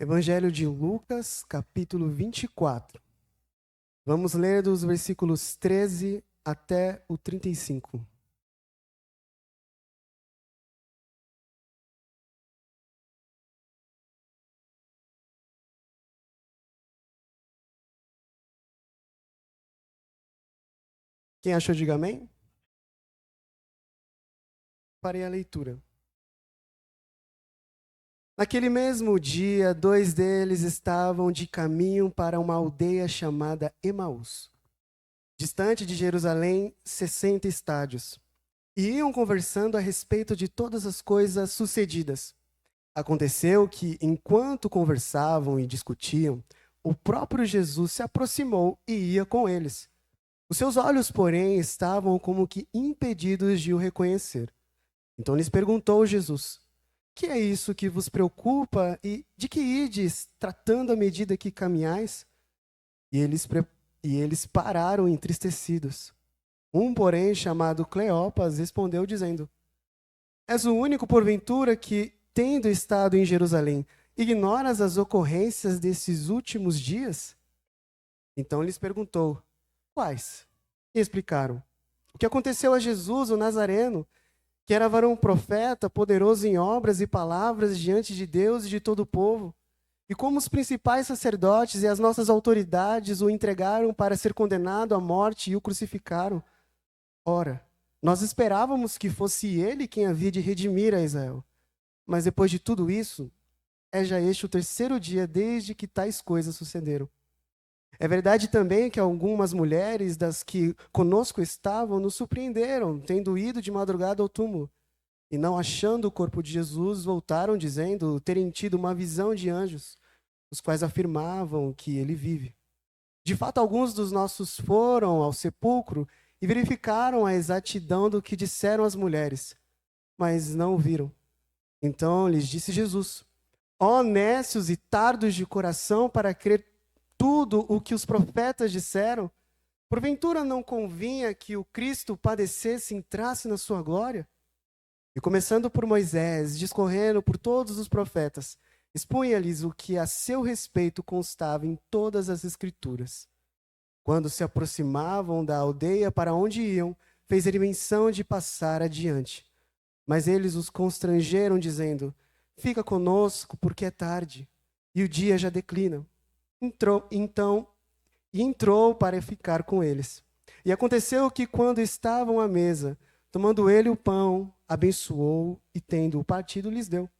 Evangelho de Lucas, capítulo 24. Vamos ler dos versículos 13 até o 35. Quem achou, diga amém. Parei a leitura. Naquele mesmo dia, dois deles estavam de caminho para uma aldeia chamada Emaús, distante de Jerusalém, 60 estádios, e iam conversando a respeito de todas as coisas sucedidas. Aconteceu que, enquanto conversavam e discutiam, o próprio Jesus se aproximou e ia com eles. Os seus olhos, porém, estavam como que impedidos de o reconhecer. Então lhes perguntou Jesus: que é isso que vos preocupa e de que ides tratando à medida que caminhais? E eles pararam entristecidos. Um, porém, chamado Cleopas, respondeu dizendo: és o único, porventura, que, tendo estado em Jerusalém, ignoras as ocorrências desses últimos dias? Então lhes perguntou: quais? E explicaram: o que aconteceu a Jesus, o Nazareno, que era varão profeta, poderoso em obras e palavras diante de Deus e de todo o povo, e como os principais sacerdotes e as nossas autoridades o entregaram para ser condenado à morte e o crucificaram. Ora, nós esperávamos que fosse ele quem havia de redimir a Israel. Mas depois de tudo isso, é já este o terceiro dia desde que tais coisas sucederam. É verdade também que algumas mulheres das que conosco estavam nos surpreenderam, tendo ido de madrugada ao túmulo, e não achando o corpo de Jesus, voltaram dizendo terem tido uma visão de anjos, os quais afirmavam que ele vive. De fato, alguns dos nossos foram ao sepulcro e verificaram a exatidão do que disseram as mulheres, mas não o viram. Então lhes disse Jesus: ó nécios e tardos de coração para crer tudo o que os profetas disseram, porventura não convinha que o Cristo padecesse e entrasse na sua glória? E começando por Moisés, discorrendo por todos os profetas, expunha-lhes o que a seu respeito constava em todas as Escrituras. Quando se aproximavam da aldeia para onde iam, fez ele menção de passar adiante. Mas eles os constrangeram, dizendo: fica conosco, porque é tarde, e o dia já declina. Entrou para ficar com eles. E aconteceu que, quando estavam à mesa, tomando ele o pão, abençoou e, tendo-o partido, lhes deu.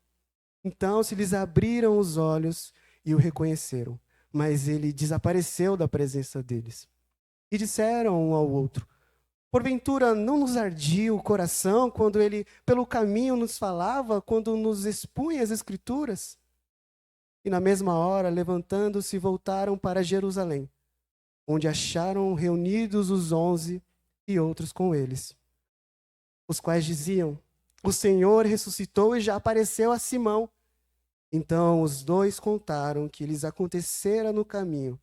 Então se lhes abriram os olhos e o reconheceram, mas ele desapareceu da presença deles. E disseram um ao outro: porventura não nos ardia o coração quando ele pelo caminho nos falava, quando nos expunha as Escrituras? E na mesma hora, levantando-se, voltaram para Jerusalém, onde acharam reunidos os 11 e outros com eles, os quais diziam: o Senhor ressuscitou e já apareceu a Simão. Então os dois contaram o que lhes acontecera no caminho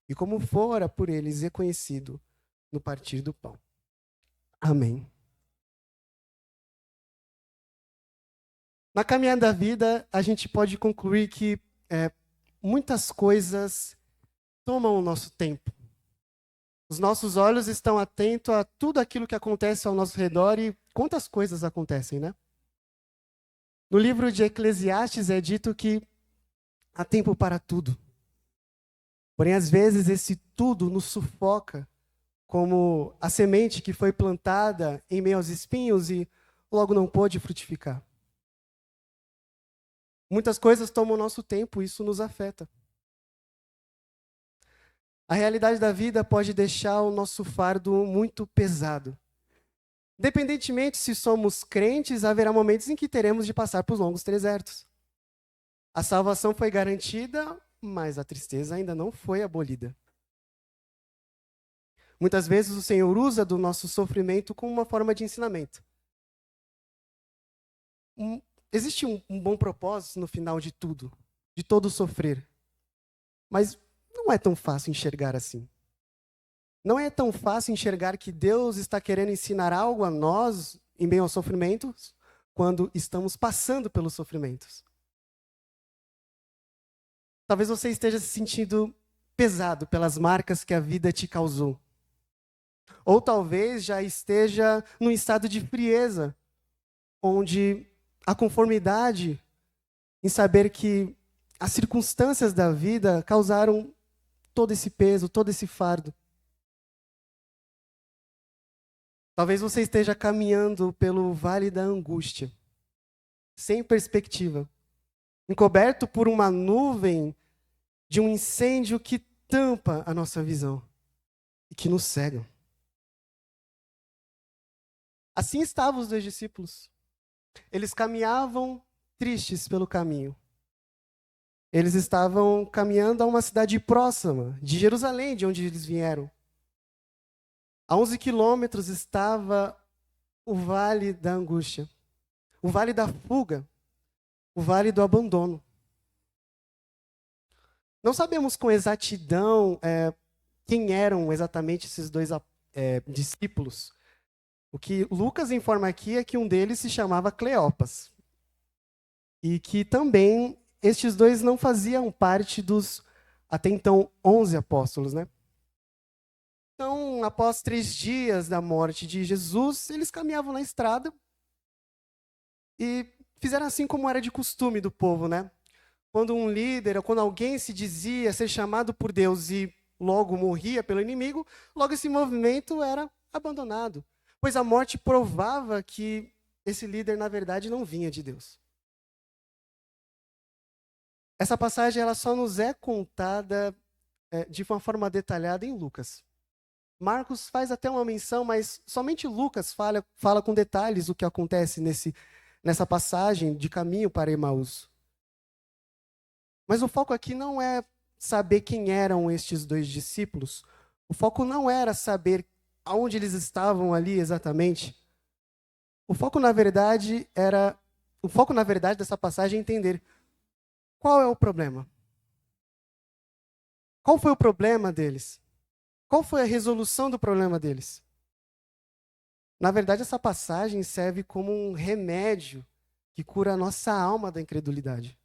e como fora por eles reconhecido no partir do pão. Amém. Na caminhada da vida, a gente pode concluir que muitas coisas tomam o nosso tempo. Os nossos olhos estão atentos a tudo aquilo que acontece ao nosso redor e quantas coisas acontecem, né? No livro de Eclesiastes é dito que há tempo para tudo. Porém, às vezes, esse tudo nos sufoca, como a semente que foi plantada em meio aos espinhos e logo não pôde frutificar. Muitas coisas tomam o nosso tempo e isso nos afeta. A realidade da vida pode deixar o nosso fardo muito pesado. Independentemente se somos crentes, haverá momentos em que teremos de passar por longos desertos. A salvação foi garantida, mas a tristeza ainda não foi abolida. Muitas vezes o Senhor usa do nosso sofrimento como uma forma de ensinamento. Existe um bom propósito no final de tudo, de todo sofrer. Mas não é tão fácil enxergar assim. Não é tão fácil enxergar que Deus está querendo ensinar algo a nós em meio aos sofrimentos, quando estamos passando pelos sofrimentos. Talvez você esteja se sentindo pesado pelas marcas que a vida te causou. Ou talvez já esteja num estado de frieza, onde a conformidade em saber que as circunstâncias da vida causaram todo esse peso, todo esse fardo. Talvez você esteja caminhando pelo vale da angústia, sem perspectiva, encoberto por uma nuvem de um incêndio que tampa a nossa visão e que nos cega. Assim estavam os 2 discípulos. Eles caminhavam tristes pelo caminho. Eles estavam caminhando a uma cidade próxima, de Jerusalém, de onde eles vieram. A 11 quilômetros estava o vale da angústia, o vale da fuga, o vale do abandono. Não sabemos com exatidão quem eram exatamente esses 2 discípulos. O que Lucas informa aqui é que um deles se chamava Cleopas. E que também estes 2 não faziam parte dos, até então, 11 apóstolos, né? Então, após 3 dias da morte de Jesus, eles caminhavam na estrada e fizeram assim como era de costume do povo, né? Quando um líder, ou quando alguém se dizia ser chamado por Deus e logo morria pelo inimigo, logo esse movimento era abandonado. Pois a morte provava que esse líder, na verdade, não vinha de Deus. Essa passagem ela só nos é contada de uma forma detalhada em Lucas. Marcos faz até uma menção, mas somente Lucas fala com detalhes o que acontece nessa passagem de caminho para Emaús. Mas o foco aqui não é saber quem eram estes 2 discípulos. O foco não era saber aonde eles estavam ali exatamente. O foco, na verdade, dessa passagem é entender qual é o problema. Qual foi o problema deles? Qual foi a resolução do problema deles? Na verdade, essa passagem serve como um remédio que cura a nossa alma da incredulidade.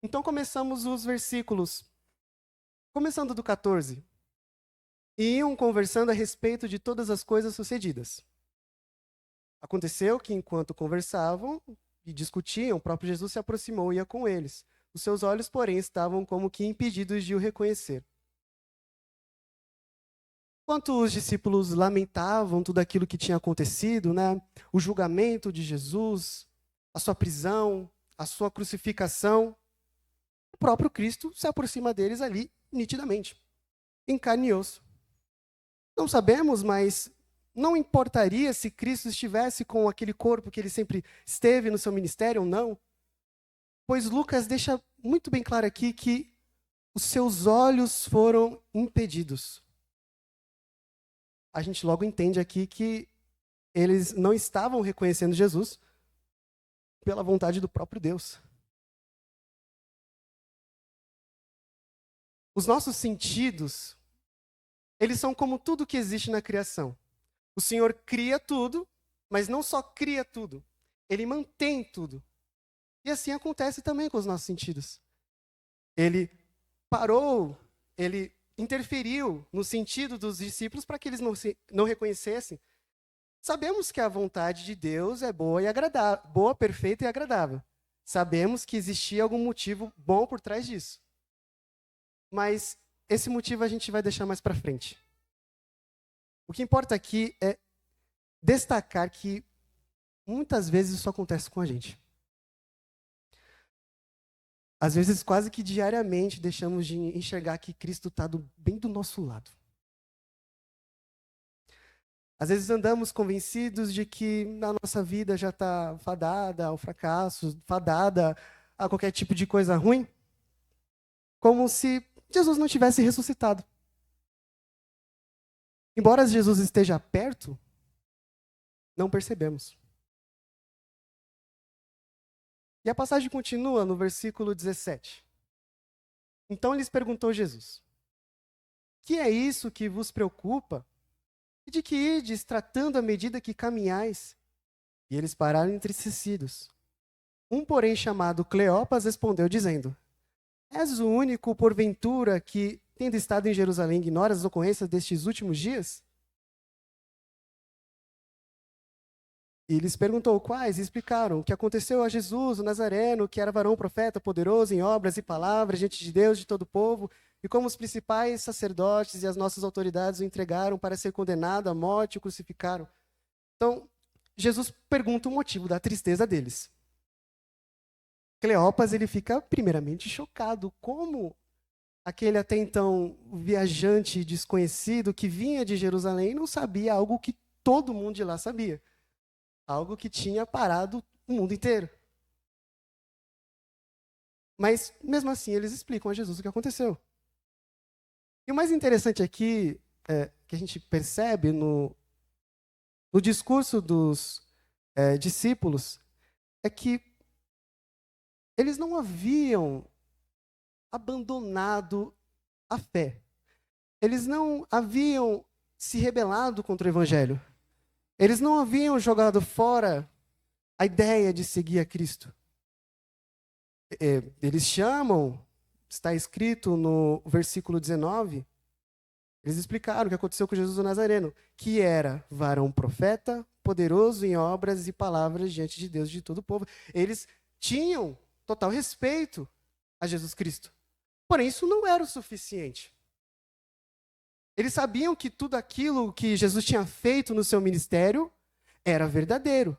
Então começamos os versículos, começando do 14. E iam conversando a respeito de todas as coisas sucedidas. Aconteceu que, enquanto conversavam e discutiam, o próprio Jesus se aproximou e ia com eles. Os seus olhos, porém, estavam como que impedidos de o reconhecer. Enquanto os discípulos lamentavam tudo aquilo que tinha acontecido, né? O julgamento de Jesus, a sua prisão, a sua crucificação, o próprio Cristo se aproxima deles ali nitidamente, em carne e osso. Não sabemos, mas não importaria se Cristo estivesse com aquele corpo que ele sempre esteve no seu ministério ou não, pois Lucas deixa muito bem claro aqui que os seus olhos foram impedidos. A gente logo entende aqui que eles não estavam reconhecendo Jesus pela vontade do próprio Deus. Os nossos sentidos, eles são como tudo que existe na criação. O Senhor cria tudo, mas não só cria tudo, Ele mantém tudo. E assim acontece também com os nossos sentidos. Ele parou, Ele interferiu no sentido dos discípulos para que eles não reconhecessem. Sabemos que a vontade de Deus é boa e agradável, boa, perfeita e agradável. Sabemos que existia algum motivo bom por trás disso. Mas esse motivo a gente vai deixar mais para frente. O que importa aqui é destacar que muitas vezes isso acontece com a gente. Às vezes, quase que diariamente, deixamos de enxergar que Cristo está bem do nosso lado. Às vezes andamos convencidos de que a nossa vida já está fadada ao fracasso, fadada a qualquer tipo de coisa ruim, como se Jesus não tivesse ressuscitado. Embora Jesus esteja perto, não percebemos. E a passagem continua no versículo 17. Então lhes perguntou Jesus: que é isso que vos preocupa? E de que ides tratando à medida que caminhais? E eles pararam entristecidos. Um, porém, chamado Cleopas, respondeu, dizendo: És o único, porventura, que, tendo estado em Jerusalém, ignora as ocorrências destes últimos dias? E lhes perguntou quais, e explicaram o que aconteceu a Jesus, o Nazareno, que era varão profeta, poderoso em obras e palavras diante de Deus e de todo o povo, e como os principais sacerdotes e as nossas autoridades o entregaram para ser condenado à morte e o crucificaram. Então, Jesus pergunta o motivo da tristeza deles. Cleopas, ele fica primeiramente chocado. Como aquele até então viajante desconhecido que vinha de Jerusalém não sabia algo que todo mundo de lá sabia? Algo que tinha parado o mundo inteiro. Mas, mesmo assim, eles explicam a Jesus o que aconteceu. E o mais interessante aqui, que a gente percebe no discurso dos discípulos, é que eles não haviam abandonado a fé. Eles não haviam se rebelado contra o evangelho. Eles não haviam jogado fora a ideia de seguir a Cristo. Eles chamam, está escrito no versículo 19, eles explicaram o que aconteceu com Jesus o Nazareno, que era varão profeta, poderoso em obras e palavras diante de Deus e de todo o povo. Eles tinham total respeito a Jesus Cristo. Porém, isso não era o suficiente. Eles sabiam que tudo aquilo que Jesus tinha feito no seu ministério era verdadeiro.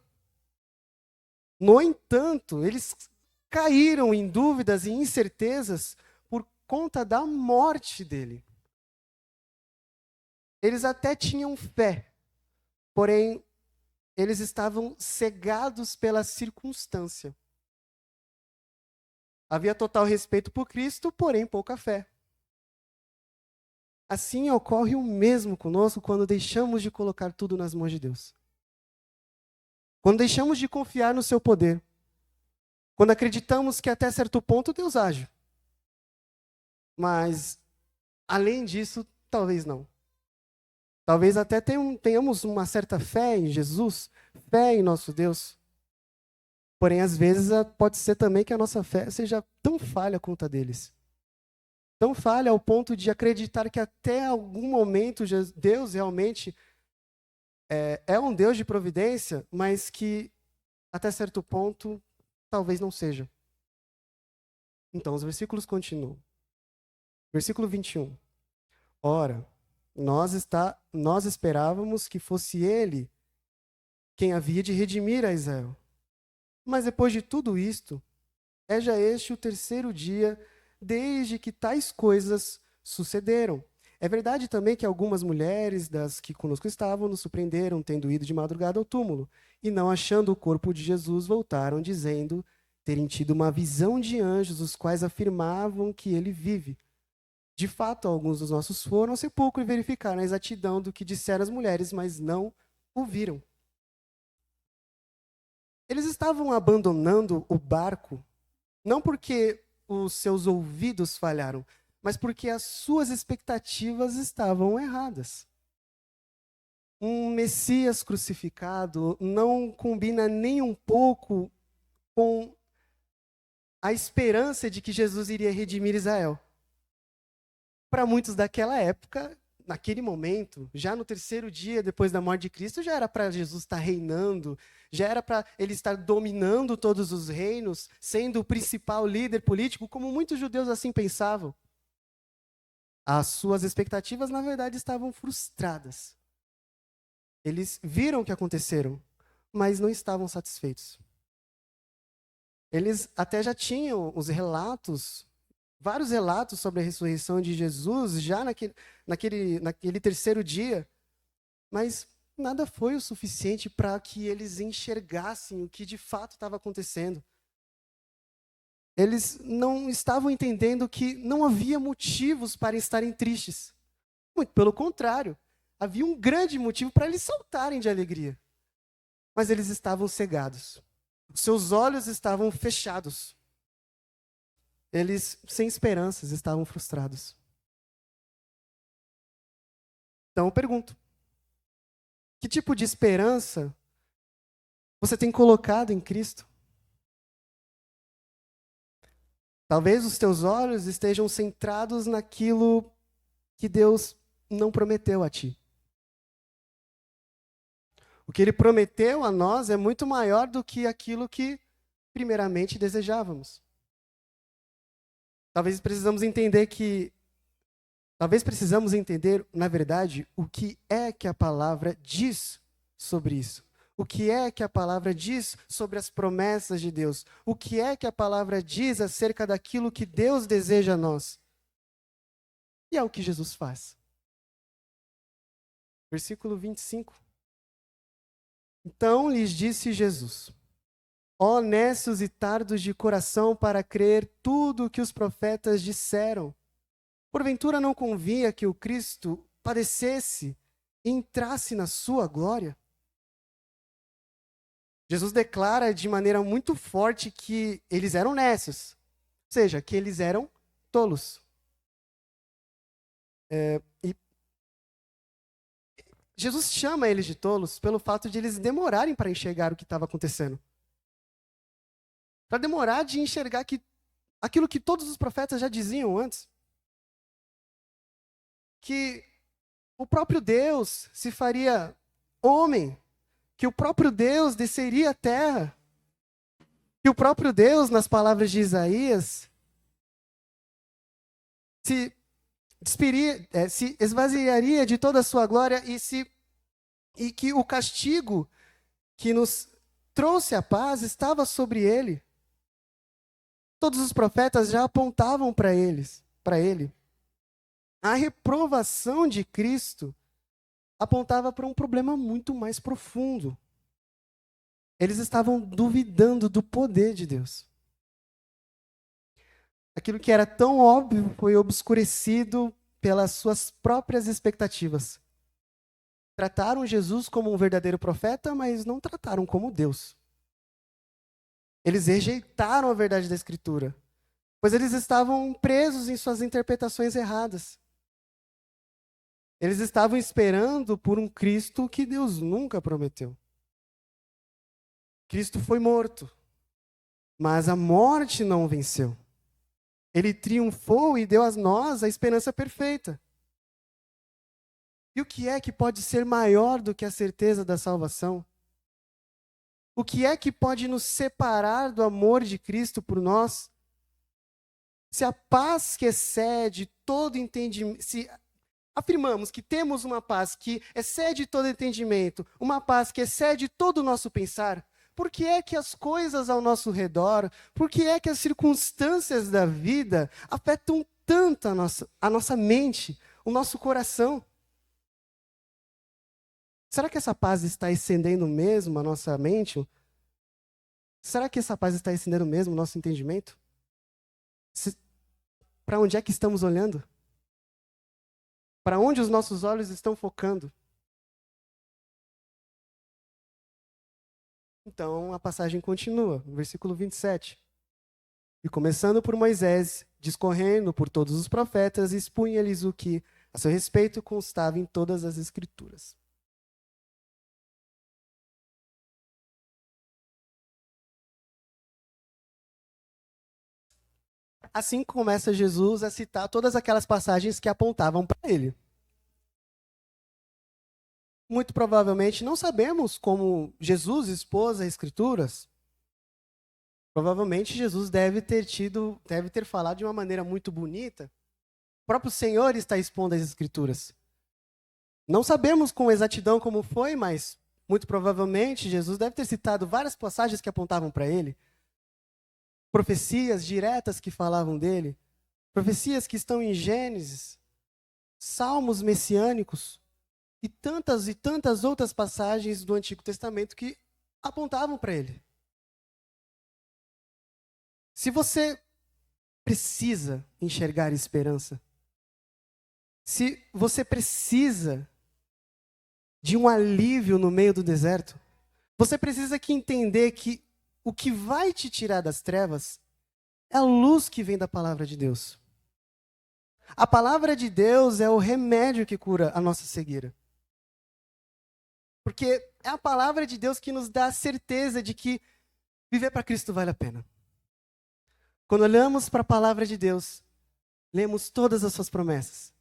No entanto, eles caíram em dúvidas e incertezas por conta da morte dele. Eles até tinham fé, porém, eles estavam cegados pela circunstância. Havia total respeito por Cristo, porém pouca fé. Assim ocorre o mesmo conosco quando deixamos de colocar tudo nas mãos de Deus. Quando deixamos de confiar no seu poder. Quando acreditamos que até certo ponto Deus age. Mas, além disso, talvez não. Talvez até tenhamos uma certa fé em Jesus, fé em nosso Deus. Porém, às vezes, pode ser também que a nossa fé seja tão falha quanto a deles. Tão falha ao ponto de acreditar que até algum momento Deus realmente é um Deus de providência, mas que até certo ponto talvez não seja. Então, os versículos continuam. Versículo 21. Ora, nós esperávamos que fosse ele quem havia de redimir a Israel. Mas depois de tudo isto, é já este o terceiro dia desde que tais coisas sucederam. É verdade também que algumas mulheres das que conosco estavam nos surpreenderam, tendo ido de madrugada ao túmulo, e não achando o corpo de Jesus, voltaram dizendo terem tido uma visão de anjos, os quais afirmavam que ele vive. De fato, alguns dos nossos foram ao sepulcro e verificaram a exatidão do que disseram as mulheres, mas não o viram. Eles estavam abandonando o barco, não porque os seus ouvidos falharam, mas porque as suas expectativas estavam erradas. Um Messias crucificado não combina nem um pouco com a esperança de que Jesus iria redimir Israel. Para muitos daquela época, naquele momento, já no terceiro dia depois da morte de Cristo, já era para Jesus estar reinando, já era para ele estar dominando todos os reinos, sendo o principal líder político, como muitos judeus assim pensavam. As suas expectativas, na verdade, estavam frustradas. Eles viram o que aconteceram, mas não estavam satisfeitos. Eles até já tinham os relatos, vários relatos sobre a ressurreição de Jesus, já naquele terceiro dia, mas nada foi o suficiente para que eles enxergassem o que de fato estava acontecendo. Eles não estavam entendendo que não havia motivos para estarem tristes. Muito pelo contrário, havia um grande motivo para eles saltarem de alegria. Mas eles estavam cegados. Seus olhos estavam fechados. Eles, sem esperanças, estavam frustrados. Então eu pergunto: que tipo de esperança você tem colocado em Cristo? Talvez os teus olhos estejam centrados naquilo que Deus não prometeu a ti. O que Ele prometeu a nós é muito maior do que aquilo que primeiramente desejávamos. Talvez precisamos entender, na verdade, o que é que a palavra diz sobre isso. O que é que a palavra diz sobre as promessas de Deus? O que é que a palavra diz acerca daquilo que Deus deseja a nós? E é o que Jesus faz. Versículo 25. Então lhes disse Jesus: honestos e tardos de coração para crer tudo o que os profetas disseram. Porventura não convinha que o Cristo padecesse e entrasse na sua glória? Jesus declara de maneira muito forte que eles eram necios, ou seja, que eles eram tolos. E Jesus chama eles de tolos pelo fato de eles demorarem para enxergar o que estava acontecendo. Para demorar de enxergar aquilo que todos os profetas já diziam antes. Que o próprio Deus se faria homem, que o próprio Deus desceria à terra, que o próprio Deus, nas palavras de Isaías, se esvaziaria de toda a sua glória e que o castigo que nos trouxe a paz estava sobre ele. Todos os profetas já apontavam para ele. A reprovação de Cristo apontava para um problema muito mais profundo. Eles estavam duvidando do poder de Deus. Aquilo que era tão óbvio foi obscurecido pelas suas próprias expectativas. Trataram Jesus como um verdadeiro profeta, mas não trataram como Deus. Eles rejeitaram a verdade da Escritura, pois eles estavam presos em suas interpretações erradas. Eles estavam esperando por um Cristo que Deus nunca prometeu. Cristo foi morto, mas a morte não o venceu. Ele triunfou e deu a nós a esperança perfeita. E o que é que pode ser maior do que a certeza da salvação? O que é que pode nos separar do amor de Cristo por nós? Se a paz que excede todo entendimento, se afirmamos que temos uma paz que excede todo entendimento, uma paz que excede todo o nosso pensar, por que é que as coisas ao nosso redor, por que é que as circunstâncias da vida afetam tanto a nossa mente, o nosso coração? Será que essa paz está excedendo mesmo a nossa mente? Será que essa paz está excedendo mesmo o nosso entendimento? Para onde é que estamos olhando? Para onde os nossos olhos estão focando? Então a passagem continua, no versículo 27. E começando por Moisés, discorrendo por todos os profetas, expunha-lhes o que a seu respeito constava em todas as Escrituras. Assim começa Jesus a citar todas aquelas passagens que apontavam para ele. Muito provavelmente não sabemos como Jesus expôs as Escrituras. Provavelmente Jesus deve ter falado de uma maneira muito bonita. O próprio Senhor está expondo as Escrituras. Não sabemos com exatidão como foi, mas muito provavelmente Jesus deve ter citado várias passagens que apontavam para ele. Profecias diretas que falavam dele. Profecias que estão em Gênesis. Salmos messiânicos. E tantas outras passagens do Antigo Testamento que apontavam para ele. Se você precisa enxergar esperança, se você precisa de um alívio no meio do deserto, você precisa entender que o que vai te tirar das trevas é a luz que vem da palavra de Deus. A palavra de Deus é o remédio que cura a nossa cegueira. Porque é a palavra de Deus que nos dá a certeza de que viver para Cristo vale a pena. Quando olhamos para a palavra de Deus, lemos todas as suas promessas.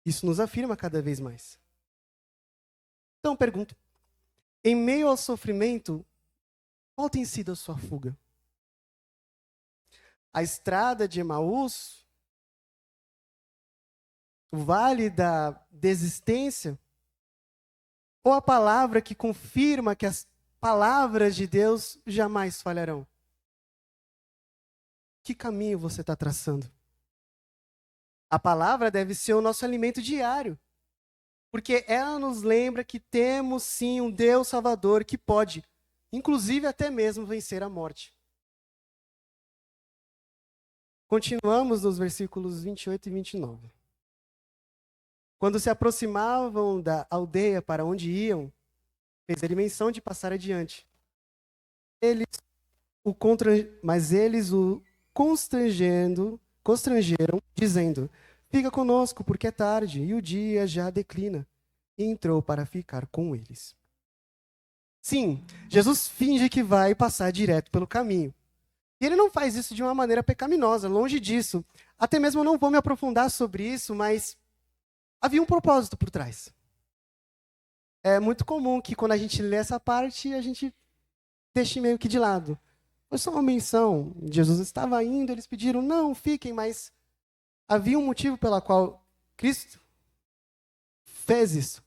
Isso nos afirma cada vez mais. Então pergunto, em meio ao sofrimento, qual tem sido a sua fuga? A estrada de Emaús? O vale da desistência? Ou a palavra que confirma que as palavras de Deus jamais falharão? Que caminho você está traçando? A palavra deve ser o nosso alimento diário. Porque ela nos lembra que temos sim um Deus Salvador que pode, inclusive até mesmo, vencer a morte. Continuamos nos versículos 28 e 29. Quando se aproximavam da aldeia para onde iam, fez ele menção de passar adiante. Mas eles o constrangeram, dizendo: fica conosco, porque é tarde, e o dia já declina. E entrou para ficar com eles. Sim, Jesus finge que vai passar direto pelo caminho. E ele não faz isso de uma maneira pecaminosa, longe disso. Até mesmo eu não vou me aprofundar sobre isso, mas havia um propósito por trás. É muito comum que quando a gente lê essa parte, a gente deixe meio que de lado. Foi só uma menção. Jesus estava indo, eles pediram, não, fiquem, mas havia um motivo pela qual Cristo fez isso.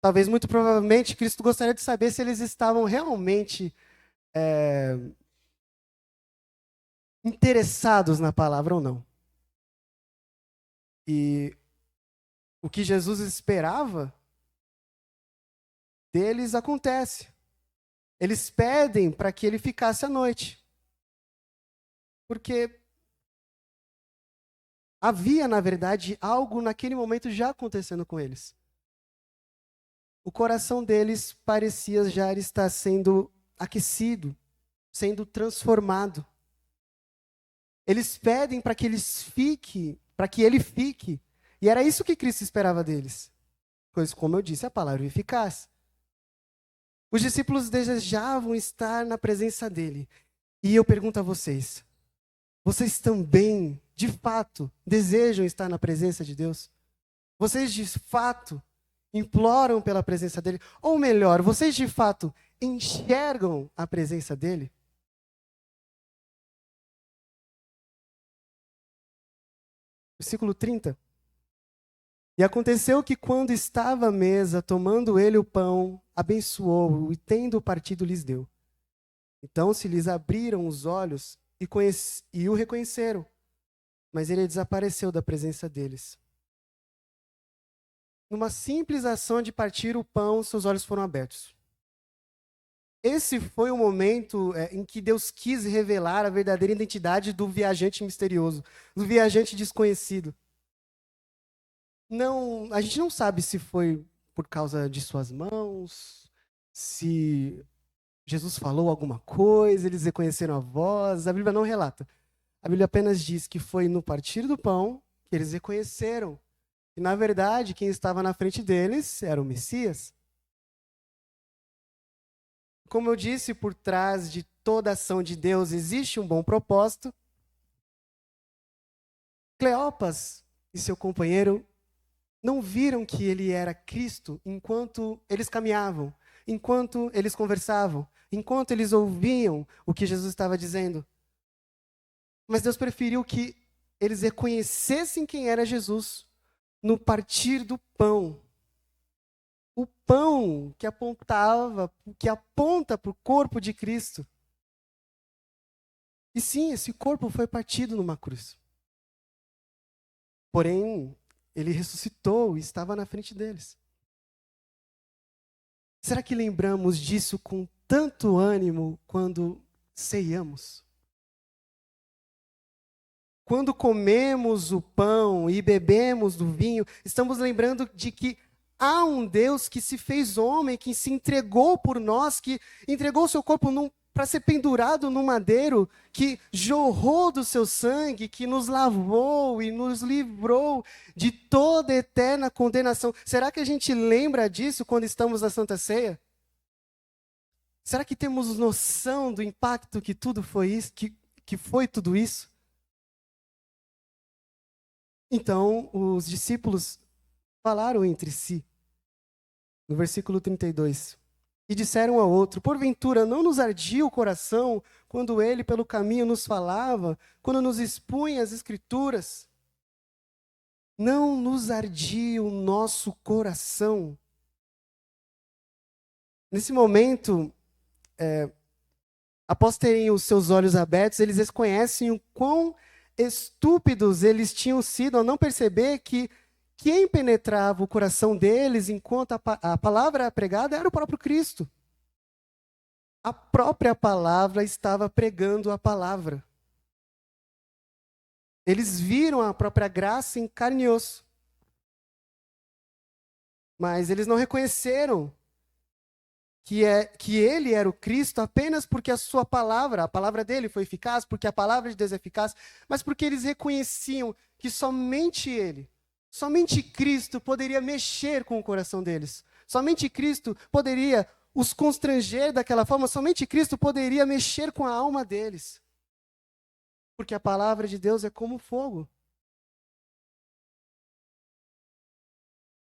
Talvez, muito provavelmente, Cristo gostaria de saber se eles estavam realmente interessados na palavra ou não. E o que Jesus esperava deles acontece. Eles pedem para que ele ficasse à noite. Porque havia, na verdade, algo naquele momento já acontecendo com eles. O coração deles parecia já estar sendo aquecido, sendo transformado. Eles pedem para que ele fique. E era isso que Cristo esperava deles. Pois, como eu disse, a palavra é eficaz. Os discípulos desejavam estar na presença dele. E eu pergunto a vocês, vocês também, de fato, desejam estar na presença de Deus? Vocês, de fato, imploram pela presença dele? Ou melhor, vocês, de fato, enxergam a presença dele? Versículo 30. E aconteceu que quando estava à mesa, tomando ele o pão, abençoou-o e tendo partido lhes deu. Então se lhes abriram os olhos e o reconheceram, mas ele desapareceu da presença deles. Numa simples ação de partir o pão, seus olhos foram abertos. Esse foi o momento em que Deus quis revelar a verdadeira identidade do viajante misterioso, do viajante desconhecido. Não, a gente não sabe se foi por causa de suas mãos, se Jesus falou alguma coisa, eles reconheceram a voz. A Bíblia não relata. A Bíblia apenas diz que foi no partir do pão que eles reconheceram. E, na verdade, quem estava na frente deles era o Messias. Como eu disse, por trás de toda ação de Deus existe um bom propósito. Cleopas e seu companheiro não viram que ele era Cristo enquanto eles caminhavam, enquanto eles conversavam, enquanto eles ouviam o que Jesus estava dizendo. Mas Deus preferiu que eles reconhecessem quem era Jesus no partir do pão. O pão que aponta para o corpo de Cristo. E sim, esse corpo foi partido numa cruz. Porém, ele ressuscitou e estava na frente deles. Será que lembramos disso com tanto ânimo quando ceiamos? Quando comemos o pão e bebemos do vinho, estamos lembrando de que há um Deus que se fez homem, que se entregou por nós, que entregou o seu corpo para ser pendurado no madeiro, que jorrou do seu sangue, que nos lavou e nos livrou de toda eterna condenação. Será que a gente lembra disso quando estamos na Santa Ceia? Será que temos noção do impacto que tudo foi isso, que foi tudo isso? Então, os discípulos falaram entre si, no versículo 32, e disseram ao outro: porventura não nos ardia o coração quando ele pelo caminho nos falava, quando nos expunha as Escrituras? Não nos ardia o nosso coração? Nesse momento, após terem os seus olhos abertos, eles reconhecem o quão estúpidos eles tinham sido ao não perceber que quem penetrava o coração deles enquanto a palavra pregada era o próprio Cristo. A própria palavra estava pregando a palavra. Eles viram a própria graça em carne e osso. Mas eles não reconheceram que ele era o Cristo apenas porque a palavra dele foi eficaz, porque a palavra de Deus é eficaz, mas porque eles reconheciam que somente ele, somente Cristo poderia mexer com o coração deles. Somente Cristo poderia os constranger daquela forma, somente Cristo poderia mexer com a alma deles. Porque a palavra de Deus é como fogo.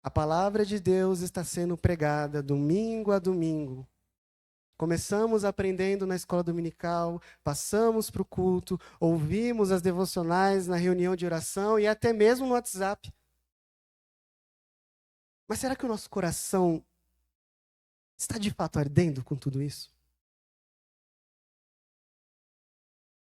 A palavra de Deus está sendo pregada domingo a domingo. Começamos aprendendo na escola dominical, passamos para o culto, ouvimos as devocionais na reunião de oração e até mesmo no WhatsApp. Mas será que o nosso coração está de fato ardendo com tudo isso?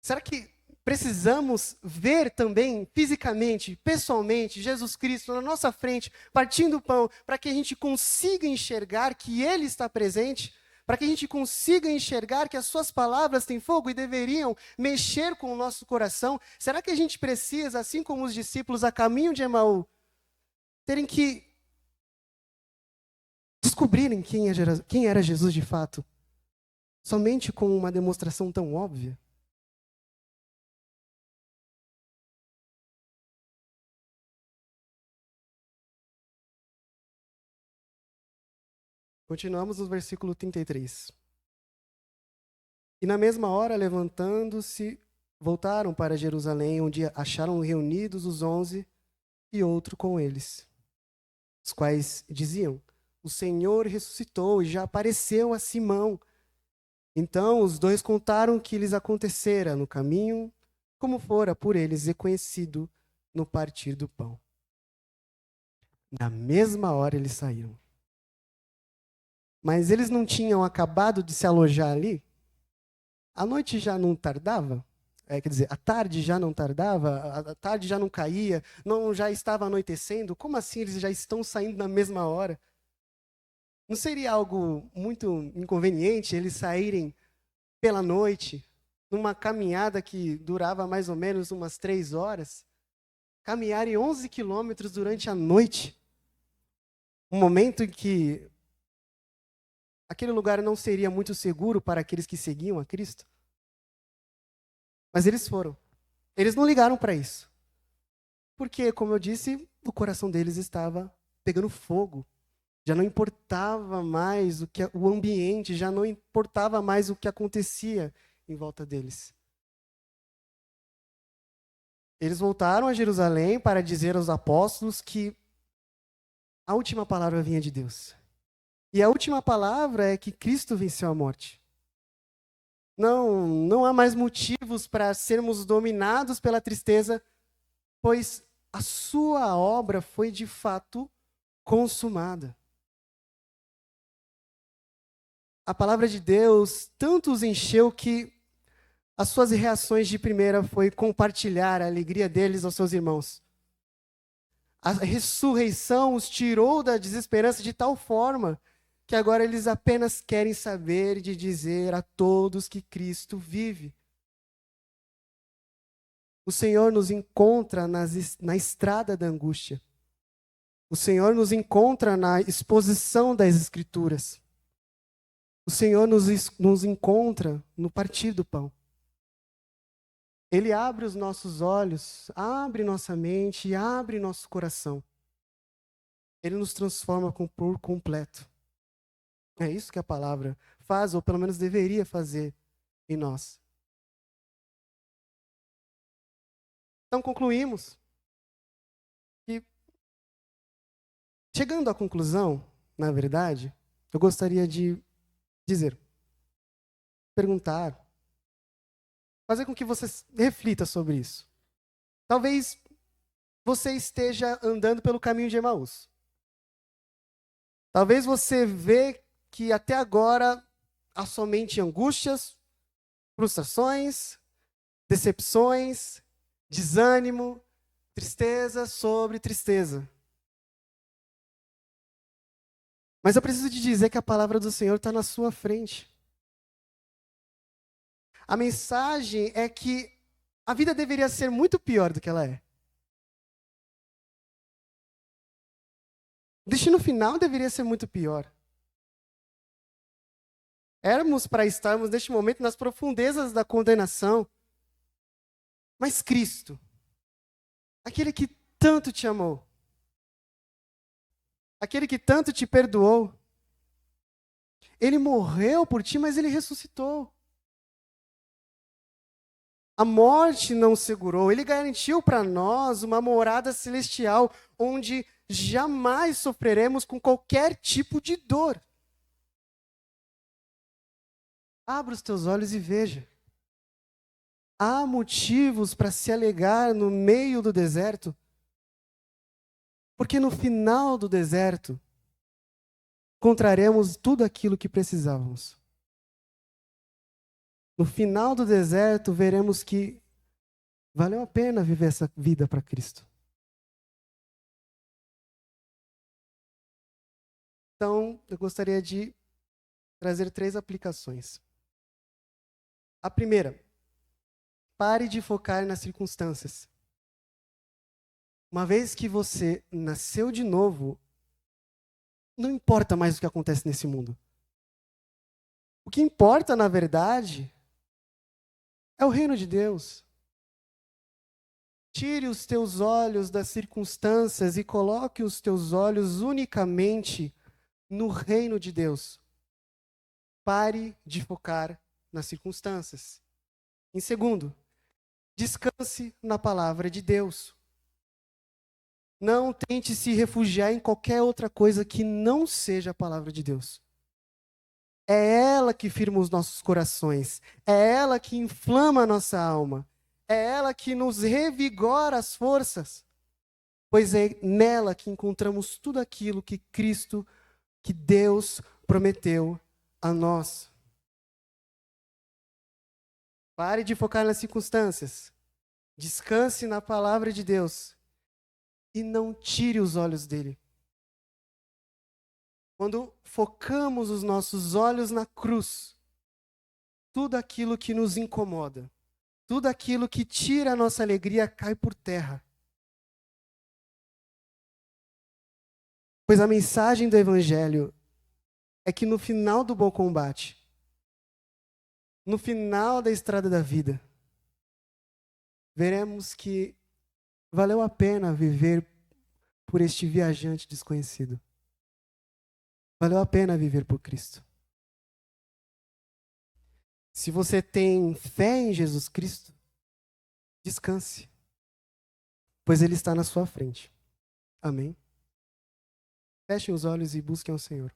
Será que precisamos ver também fisicamente, pessoalmente, Jesus Cristo na nossa frente, partindo o pão, para que a gente consiga enxergar que Ele está presente? Para que a gente consiga enxergar que as suas palavras têm fogo e deveriam mexer com o nosso coração? Será que a gente precisa, assim como os discípulos a caminho de Emaú, terem que descobrirem quem era Jesus de fato, somente com uma demonstração tão óbvia? Continuamos no versículo 33. E na mesma hora, levantando-se, voltaram para Jerusalém, onde acharam reunidos os 11 e outro com eles, os quais diziam: o Senhor ressuscitou e já apareceu a Simão. Então os dois contaram o que lhes acontecera no caminho, como fora por eles reconhecido no partir do pão. Na mesma hora eles saíram. Mas eles não tinham acabado de se alojar ali? A noite já não tardava? Quer dizer, a tarde já não tardava? A tarde já não caía? Não já estava anoitecendo? Como assim eles já estão saindo na mesma hora? Não seria algo muito inconveniente eles saírem pela noite, numa caminhada que durava mais ou menos umas 3 horas? Caminharem 11 quilômetros durante a noite? Um momento em que aquele lugar não seria muito seguro para aqueles que seguiam a Cristo. Mas eles foram. Eles não ligaram para isso. Porque, como eu disse, o coração deles estava pegando fogo. Já não importava mais o ambiente, já não importava mais o que acontecia em volta deles. Eles voltaram a Jerusalém para dizer aos apóstolos que a última palavra vinha de Deus. E a última palavra é que Cristo venceu a morte. Não há mais motivos para sermos dominados pela tristeza, pois a sua obra foi de fato consumada. A palavra de Deus tanto os encheu que as suas reações de primeira foi compartilhar a alegria deles aos seus irmãos. A ressurreição os tirou da desesperança de tal forma que agora eles apenas querem saber de dizer a todos que Cristo vive. O Senhor nos encontra na estrada da angústia. O Senhor nos encontra na exposição das Escrituras. O Senhor nos encontra no partir do pão. Ele abre os nossos olhos, abre nossa mente e abre nosso coração. Ele nos transforma por completo. É isso que a palavra faz, ou pelo menos deveria fazer em nós. Então concluímos que, chegando à conclusão, na verdade, eu gostaria de dizer, perguntar, fazer com que você reflita sobre isso. Talvez você esteja andando pelo caminho de Emaús. Talvez você vê que até agora há somente angústias, frustrações, decepções, desânimo, tristeza sobre tristeza. Mas eu preciso te dizer que a palavra do Senhor está na sua frente. A mensagem é que a vida deveria ser muito pior do que ela é. O destino final deveria ser muito pior. Éramos para estarmos neste momento nas profundezas da condenação. Mas Cristo, aquele que tanto te amou, aquele que tanto te perdoou, ele morreu por ti, mas ele ressuscitou. A morte não segurou, ele garantiu para nós uma morada celestial, onde jamais sofreremos com qualquer tipo de dor. Abra os teus olhos e veja. Há motivos para se alegrar no meio do deserto, porque no final do deserto, encontraremos tudo aquilo que precisávamos. No final do deserto, veremos que valeu a pena viver essa vida para Cristo. Então, eu gostaria de trazer 3 aplicações. A primeira, pare de focar nas circunstâncias. Uma vez que você nasceu de novo, não importa mais o que acontece nesse mundo. O que importa, na verdade, é o reino de Deus. Tire os teus olhos das circunstâncias e coloque os teus olhos unicamente no reino de Deus. Pare de focar nas circunstâncias. Em segundo, descanse na palavra de Deus. Não tente se refugiar em qualquer outra coisa que não seja a palavra de Deus. É ela que firma os nossos corações. É ela que inflama a nossa alma. É ela que nos revigora as forças. Pois é nela que encontramos tudo aquilo que Cristo, que Deus prometeu a nós. Pare de focar nas circunstâncias. Descanse na palavra de Deus. E não tire os olhos dele. Quando focamos os nossos olhos na cruz, tudo aquilo que nos incomoda, tudo aquilo que tira a nossa alegria cai por terra. Pois a mensagem do Evangelho é que no final do bom combate, no final da estrada da vida, veremos que valeu a pena viver por este viajante desconhecido. Valeu a pena viver por Cristo. Se você tem fé em Jesus Cristo, descanse, pois Ele está na sua frente. Amém? Fechem os olhos e busquem o Senhor.